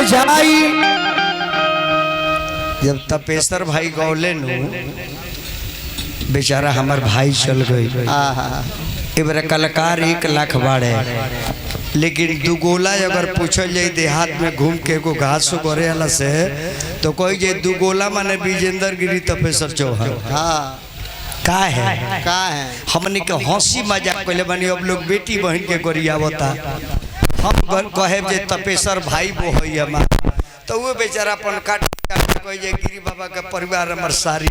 जाई। जब तपेश्वर भाई गौले नु बेचारा हमार भाई चल गई। इबरा कलाकार 1 लाख बाड़े, लेकिन दुगोला अगर पूछल जाए देहात में घूम के को घास करे वाला से तो कोई जे दुगोला माने विजेंद्र गिरी तपेश्वर चौहान। का है हमने के हंसी मजाक पहले बनी। अब लोग बेटी बहन के गोरियावता, हम कहे जे तपेश्वर भाई वो है हमार, तो वो बेचारा अपन काट कोई जे गिरी बाबा के परिवार हमार सारी,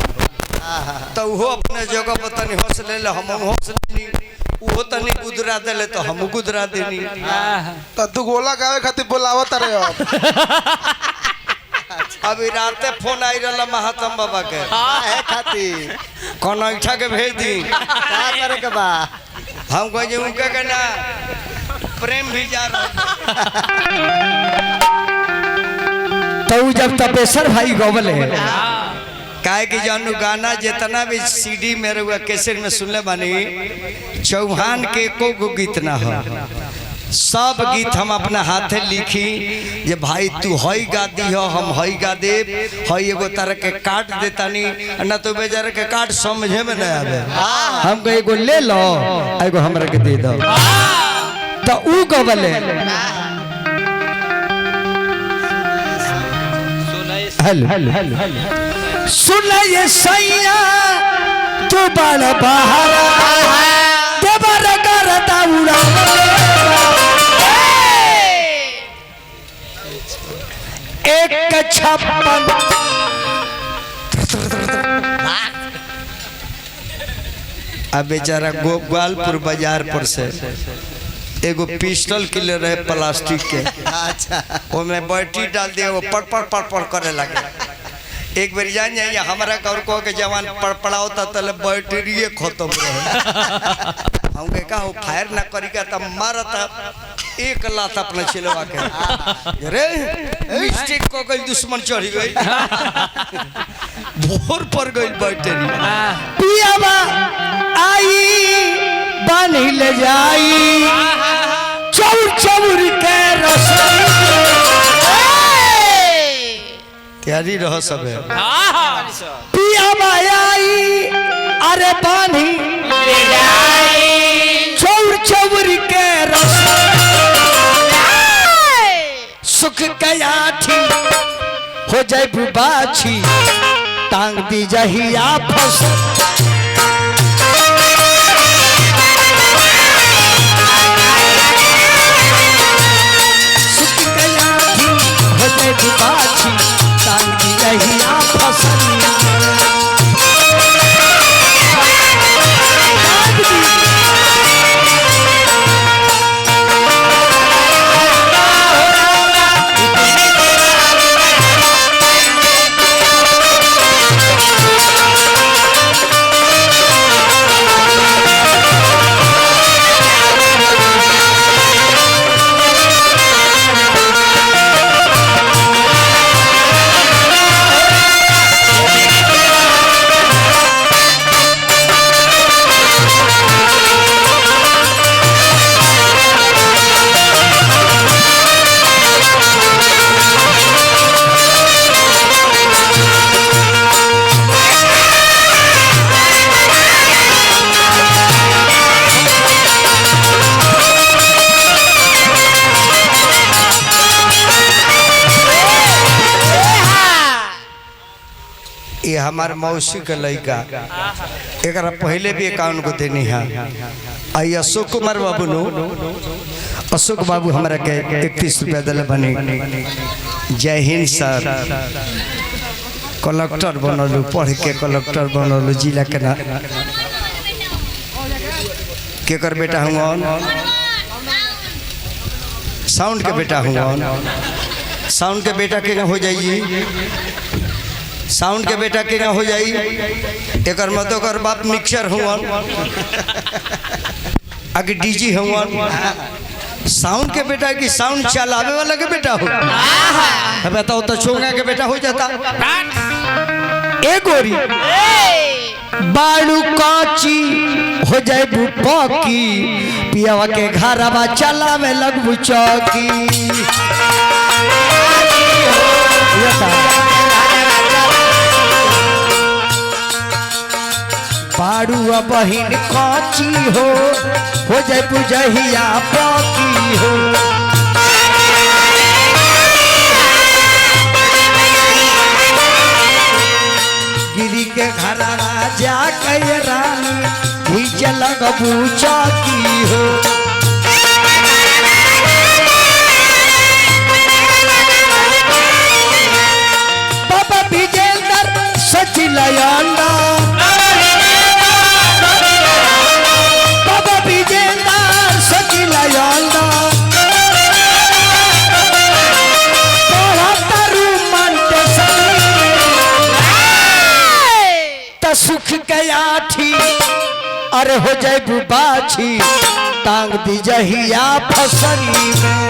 तो वो अपने जगह पर तनी हंस ले, हम हंस लेनी, वो तनी गुदरा देले तो हम गुदरा देनी। तो दुगोला गावे खातिर बोलावत रे। अभी राते फोन आई रहा महात्मा बाबा के है खातिर कौन ऐठा के भेज दी का करे के बा। हम कहे उनके के ना प्रेम भी जा रहा। तो जब तपेश्वर भाई गौले काहे कि जानू गाना जितना भी सीडी मेरे हुआ कैसेट में सुनले बानी, चौहान के एको गीत ना हो, सब गीत हम अपना हाथे लिखी जे भाई तू हई गा दी हो, हम हई गा दे, हई एगो तरह के काट देतानी ना तो बेचारे के काट समझे में नहीं आवे। हम कहे एगो ले लो, एगो हमरा के दे दो, तो ऊ गवले सुनाइए सैया तू बड़ बाहर दोबारा करता उड़ा एक 56 अब बेचारा गोपालपुर बाजार पर से एगो पिस्टल किले रहे प्लास्टिक के, अच्छा वो में बैटरी डाल दिया, वो पड़ करे लगे। एक बार जान जाइए हमारा कौर को के जवान पड़पड़ाता तले बैटरी खत्म रहे। हम के कहा फायर ना करी का तब मारता 1 लात अपने चिलवा के रे मिस्टेक को गई, दुश्मन चढ़ी गई, भोर पर गई बैटरी। पियावा आई बानी ले जाई चौर चौर के रसोई तैयारी रह सब पियावा आई अरे बानी ले जाई चौर चौर के रसोई सुख गया थी हो जाए बुबाछी टांग दी जहिया फस बाछी तांगी रहिया फसनी ये हमारे मौसी के लड़का एक पहले भी अकाउंट को देनी है। आई अशोक कुमार बाबू नो, अशोक बाबू हमारा के 31 रुपया दिल बनी। जय हिंद सर, कलेक्टर बनलू, पढ़ के कलेक्टर बनलू जिला के ना केकर बेटा हुआ, साउंड के बेटा हुआ, साउंड के बेटा के हो जाइए, साउंड के बेटा के हो जाई, एक मतलब बाप मिक्सर हुआ, आगे डीजी हुआ, साउंड के बेटा की साउंड चलावे वाला के बेटा हो, बताओ तो चोंगा के बेटा हो जाता। ए गोरी बालू काची हो जाए बुपकी, पियावा के घरवा चलावे लगबू चौकी। बाड़ुआ बहिन काची हो जाए बुझहिया बाकी हो। गिरी के घर राजा कह रानी भीज लगबू चौकी हो। बाबा विजेंद्र सचिलयांदा बाबा विजेंद्र सचिलयांदा सुख गयाठी अरे हो जाए बाछी टांग दी जहिया फसरी में।